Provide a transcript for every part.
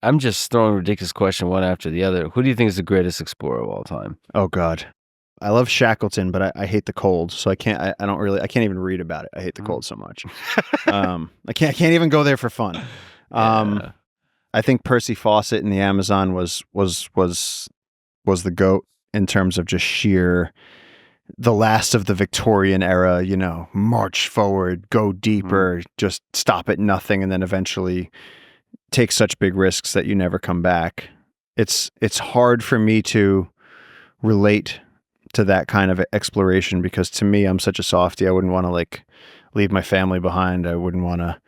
I'm just throwing ridiculous question one after the other. Who do you think is the greatest explorer of all time? Oh God. I love Shackleton, but I hate the cold, so I can't even read about it. I hate the cold so much. I can't even go there for fun. Yeah. I think Percy Fawcett in the Amazon was the GOAT in terms of just sheer the last of the Victorian era, march forward, go deeper, just stop at nothing, and then eventually take such big risks that you never come back. It's hard for me to relate to that kind of exploration because to me, I'm such a softie. I wouldn't want to leave my family behind. I wouldn't want to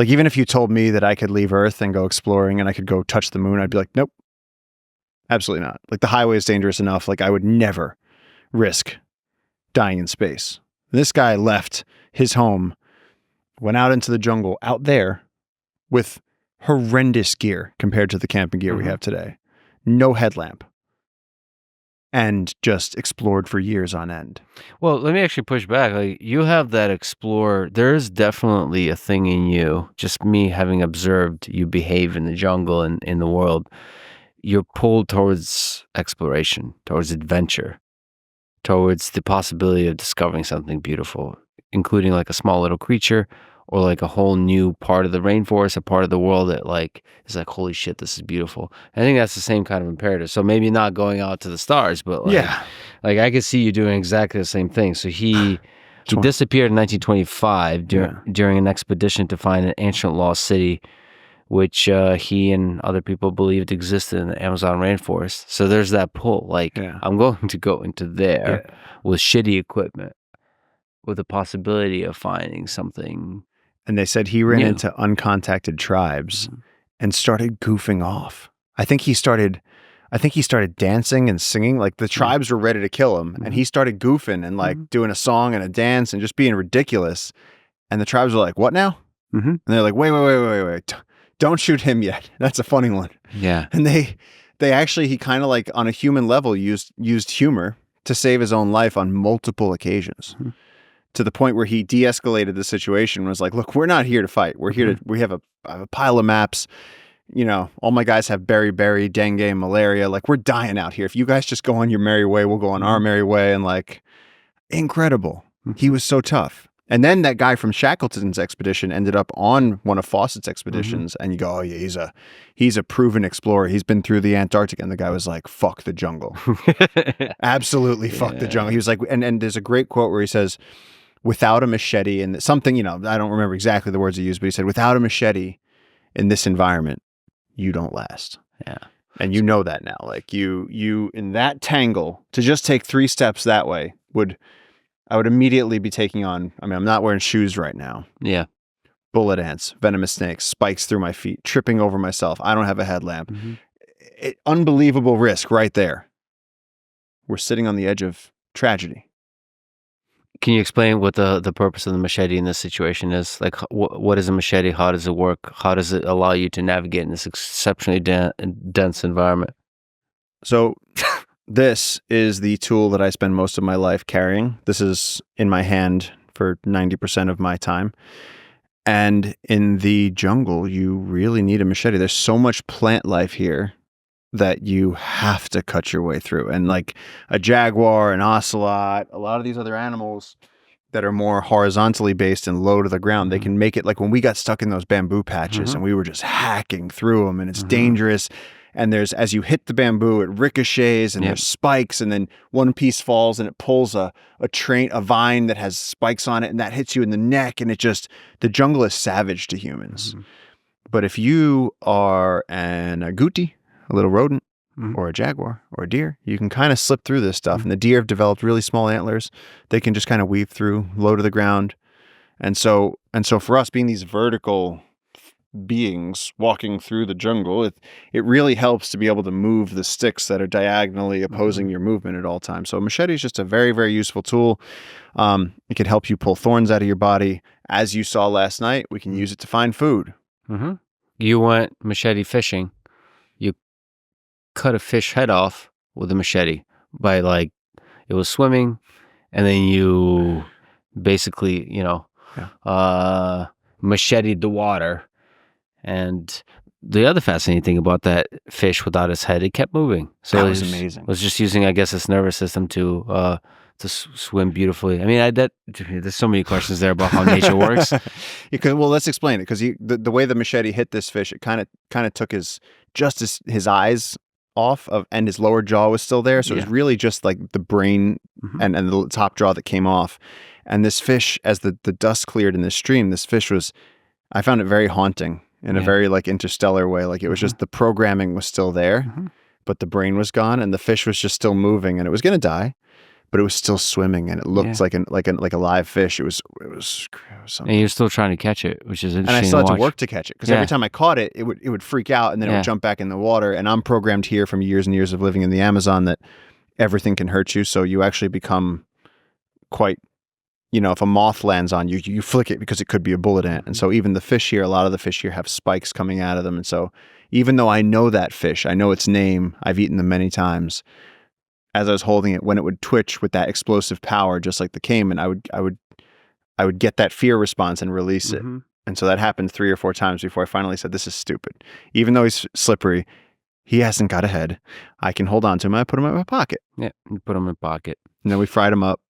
even if you told me that I could leave Earth and go exploring and I could go touch the moon, I'd be like, nope, absolutely not. The highway is dangerous enough. I would never risk dying in space. This guy left his home, went out into the jungle out there with horrendous gear compared to the camping gear we have today. No headlamp. And just explored for years on end. Well, let me actually push back. You have that explorer. There is definitely a thing in you, just me having observed you behave in the jungle and in the world. You're pulled towards exploration, towards adventure, towards the possibility of discovering something beautiful, including a small little creature or a whole new part of the rainforest, a part of the world that is holy shit, this is beautiful. I think that's the same kind of imperative. So maybe not going out to the stars, but I could see you doing exactly the same thing. So he disappeared in 1925 during an expedition to find an ancient lost city, which he and other people believed existed in the Amazon rainforest. So there's that pull. I'm going to go into there with shitty equipment, with the possibility of finding something. And they said he ran into uncontacted tribes and started goofing off. I think he started dancing and singing. The tribes were ready to kill him, and he started goofing and doing a song and a dance and just being ridiculous. And the tribes were like, "What now?" And they're like, "Wait! Don't shoot him yet. That's a funny one." Yeah. And they actually he kind of on a human level used humor to save his own life on multiple occasions. To the point where he de-escalated the situation and was like, "Look, we're not here to fight. We're here we have a pile of maps. All my guys have beriberi, dengue, malaria. We're dying out here. If you guys just go on your merry way, we'll go on our merry way." And incredible. He was so tough. And then that guy from Shackleton's expedition ended up on one of Fawcett's expeditions. And you go, "Oh yeah, he's a proven explorer. He's been through the Antarctic." And the guy was like, "Fuck the jungle." Absolutely fuck the jungle. He was like, and there's a great quote where he says, without a machete and something, I don't remember exactly the words he used, but he said, without a machete in this environment, you don't last. Yeah. And that now, you in that tangle to just take 3 steps that way I would immediately be taking on, I'm not wearing shoes right now. Yeah. Bullet ants, venomous snakes, spikes through my feet, tripping over myself. I don't have a headlamp. Unbelievable risk right there. We're sitting on the edge of tragedy. Can you explain what the purpose of the machete in this situation is? What is a machete? How does it work? How does it allow you to navigate in this exceptionally dense environment? So this is the tool that I spend most of my life carrying. This is in my hand for 90% of my time. And in the jungle, you really need a machete. There's so much plant life here that you have to cut your way through. And a jaguar, an ocelot, a lot of these other animals that are more horizontally based and low to the ground, they can make it when we got stuck in those bamboo patches and we were just hacking through them and it's dangerous. And as you hit the bamboo, it ricochets and there's spikes, and then one piece falls and it pulls a vine that has spikes on it, and that hits you in the neck. And the jungle is savage to humans. But if you are an agouti, a little rodent, or a jaguar, or a deer, you can kind of slip through this stuff. And the deer have developed really small antlers. They can just kind of weave through, low to the ground. And so for us, being these vertical beings walking through the jungle, it really helps to be able to move the sticks that are diagonally opposing your movement at all times. So a machete is just a very, very useful tool. It can help you pull thorns out of your body. As you saw last night, we can use it to find food. You went machete fishing. You cut a fish head off with a machete by it was swimming, and then you basically macheted the water. And the other fascinating thing about that fish without its head, it kept moving. So That it was amazing. was just using, I guess, its nervous system to swim beautifully. I mean, there's so many questions there about how nature works. Well, let's explain it, because the way the machete hit this fish, it kind of took his eyes off of, and his lower jaw was still there, so it was really just like the brain and the top jaw that came off. And this fish, as the dust cleared in this stream, this fish was, I found it very haunting in a very like interstellar way. Like it was just, the programming was still there, but the brain was gone, and the fish was just still moving, and it was going to die, but it was still swimming, and it looked like a live fish. It was something. And you're still trying to catch it, which is interesting. And I still had to work to catch it, because every time I caught it, it would freak out, and then it would jump back in the water. And I'm programmed here from years and years of living in the Amazon that everything can hurt you. So you actually become quite, if a moth lands on you, you flick it because it could be a bullet ant. And so even the fish here, a lot of the fish here have spikes coming out of them. And so even though I know that fish, I know its name, I've eaten them many times, as I was holding it, when it would twitch with that explosive power, just like the caiman, I would get that fear response and release it. And so that happened 3 or 4 times before I finally said, this is stupid. Even though he's slippery, he hasn't got a head. I can hold on to him. I put him in my pocket. Yeah, you put him in pocket. And then we fried him up.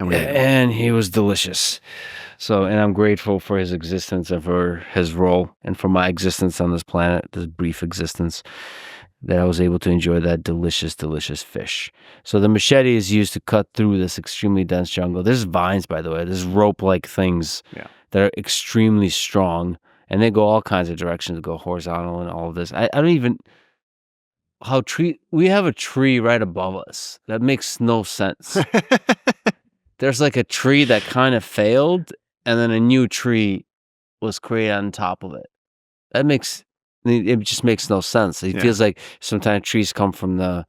And he was delicious. So, and I'm grateful for his existence and for his role and for my existence on this planet, this brief existence, that I was able to enjoy that delicious, delicious fish. So the machete is used to cut through this extremely dense jungle. There's vines, by the way. There's rope-like things that are extremely strong, and they go all kinds of directions. They go horizontal and all of this. I don't even... we have a tree right above us. That makes no sense. There's like a tree that kind of failed, and then a new tree was created on top of it. It just makes no sense. It feels like sometimes trees come from the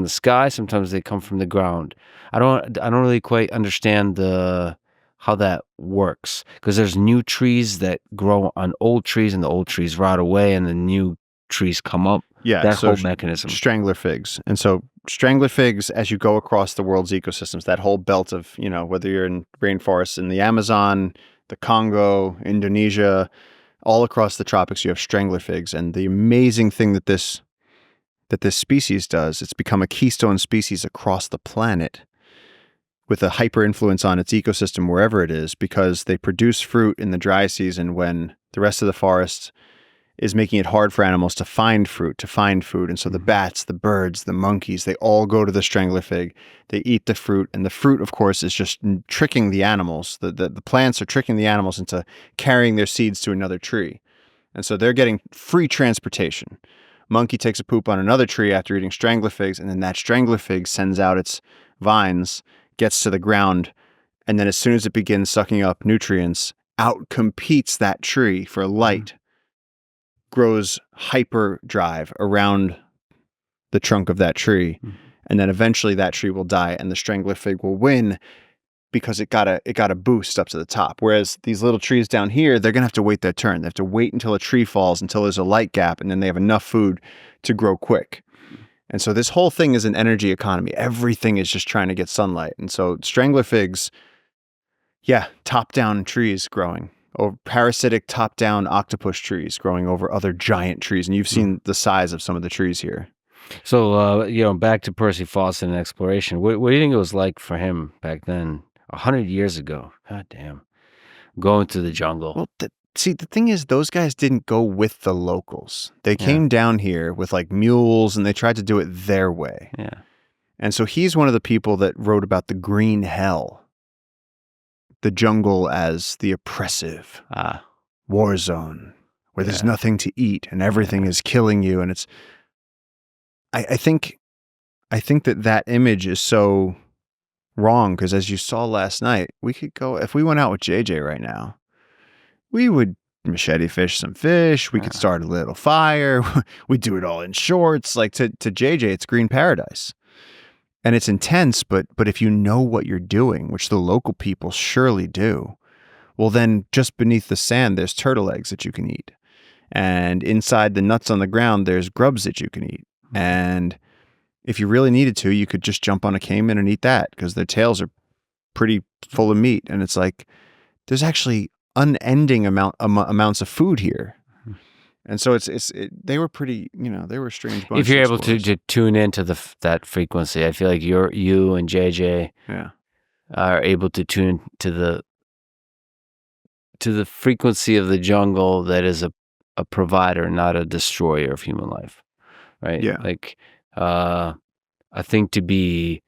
sky, sometimes they come from the ground. I don't really quite understand how that works, because there's new trees that grow on old trees, and the old trees rot away, and the new trees come up. Yeah, that whole mechanism. Strangler figs. And so strangler figs, as you go across the world's ecosystems, that whole belt of, whether you're in rainforests in the Amazon, the Congo, Indonesia, all across the tropics, you have strangler figs. And the amazing thing that this species does, it's become a keystone species across the planet with a hyper influence on its ecosystem wherever it is, because they produce fruit in the dry season when the rest of the forest is making it hard for animals to find fruit, to find food. And so the bats, the birds, the monkeys, they all go to the strangler fig. They eat the fruit. And the fruit, of course, is just tricking the animals. The plants are tricking the animals into carrying their seeds to another tree. And so they're getting free transportation. Monkey takes a poop on another tree after eating strangler figs, and then that strangler fig sends out its vines, gets to the ground, and then as soon as it begins sucking up nutrients, out-competes that tree for light, grows hyperdrive around the trunk of that tree, and then eventually that tree will die, and the strangler fig will win because it got a boost up to the top. Whereas these little trees down here, they're gonna have to wait their turn. They have to wait until a tree falls, until there's a light gap, and then they have enough food to grow quick. And so this whole thing is an energy economy. Everything is just trying to get sunlight. And so strangler figs, top-down trees growing, or parasitic top-down octopus trees growing over other giant trees. And you've seen the size of some of the trees here. So, back to Percy Fawcett and exploration. What do you think it was like for him back then, 100 years ago? God damn. Going to the jungle. Well, the thing is, those guys didn't go with the locals. They came down here with like mules, and they tried to do it their way. Yeah. And so he's one of the people that wrote about the green hell. The jungle as the oppressive war zone where there's nothing to eat and everything is killing you. And it's, I think that image is so wrong, because as you saw last night, we could go, if we went out with JJ right now, we would machete fish some fish. We could start a little fire. We'd do it all in shorts. Like to JJ, it's green paradise. And it's intense, but if you know what you're doing, which the local people surely do, well, then just beneath the sand, there's turtle eggs that you can eat. And inside the nuts on the ground, there's grubs that you can eat. And if you really needed to, you could just jump on a caiman and eat that, because their tails are pretty full of meat. And it's like, there's actually unending amounts of food here. And so they were pretty, they were a strange bunch. If you're able explorers. to tune into that frequency, I feel like you and JJ are able to tune to the frequency of the jungle that is a provider, not a destroyer of human life, right? Yeah. Like a thing to be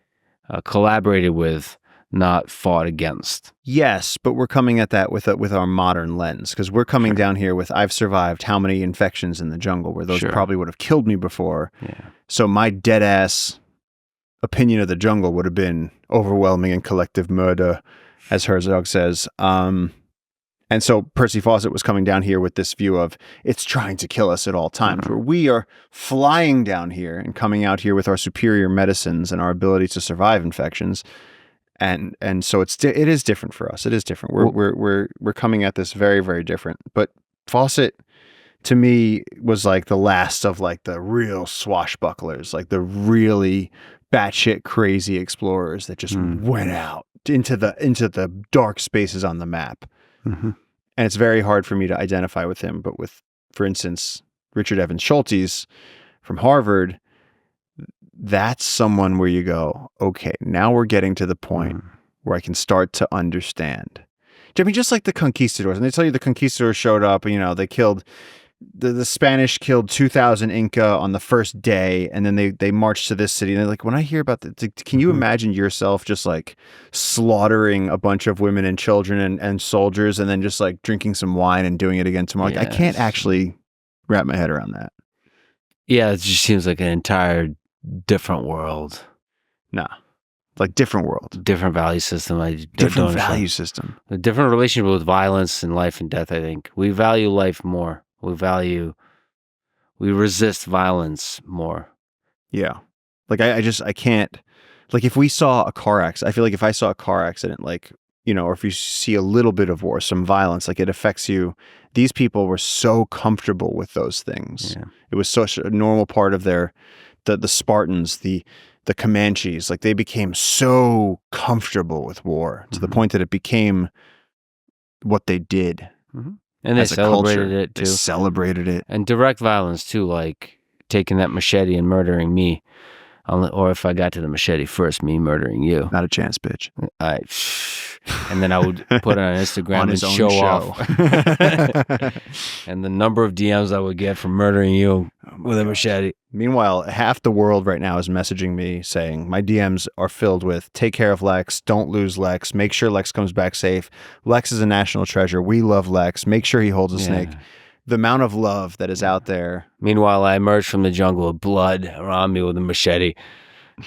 collaborated with, not fought against. Yes, but we're coming at that with our modern lens, because we're coming down here with, I've survived how many infections in the jungle where those probably would have killed me before. Yeah. So my dead ass opinion of the jungle would have been overwhelming and collective murder, as Herzog says. And so Percy Fawcett was coming down here with this view of it's trying to kill us at all times, where we are flying down here and coming out here with our superior medicines and our ability to survive infections. And so it is different for us. It is different. We're coming at this very, very different. But Fawcett, to me, was like the last of like the real swashbucklers, like the really batshit crazy explorers that just went out into the dark spaces on the map. Mm-hmm. And it's very hard for me to identify with him. But with, for instance, Richard Evans Schultes from Harvard, that's someone where you go, okay, now we're getting to the point where I can start to understand. I mean, just like the conquistadors, and they tell you the conquistadors showed up, and they killed, the Spanish killed 2,000 Inca on the first day, and then they marched to this city. And they're like, when I hear about that, can you imagine yourself just like slaughtering a bunch of women and children and soldiers, and then just like drinking some wine and doing it again tomorrow? Like, I can't actually wrap my head around that. Yeah, it just seems like an entire different world. Nah. Like different world. Different value system. Different value system. A different relationship with violence and life and death, I think. We value life more. We resist violence more. Yeah. Like I can't, like if we saw a car accident, I feel like if I saw a car accident, like, or if you see a little bit of war, some violence, like it affects you. These people were so comfortable with those things. Yeah. It was such a normal part of the Spartans, the Comanches, like they became so comfortable with war to the point that it became what they did. Mm-hmm. And they celebrated it too. They celebrated it. And direct violence too, like taking that machete and murdering me. Or if I got to the machete first, me murdering you. Not a chance, bitch. And then I would put it on Instagram on and show off. And the number of DMs I would get from murdering you with a machete. Meanwhile, half the world right now is messaging me saying, my DMs are filled with, take care of Lex, don't lose Lex, make sure Lex comes back safe. Lex is a national treasure. We love Lex. Make sure he holds a snake. The amount of love that is out there. Meanwhile, I emerge from the jungle with blood around me with a machete,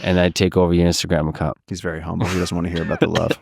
and I take over your Instagram account. He's very humble. He doesn't want to hear about the love.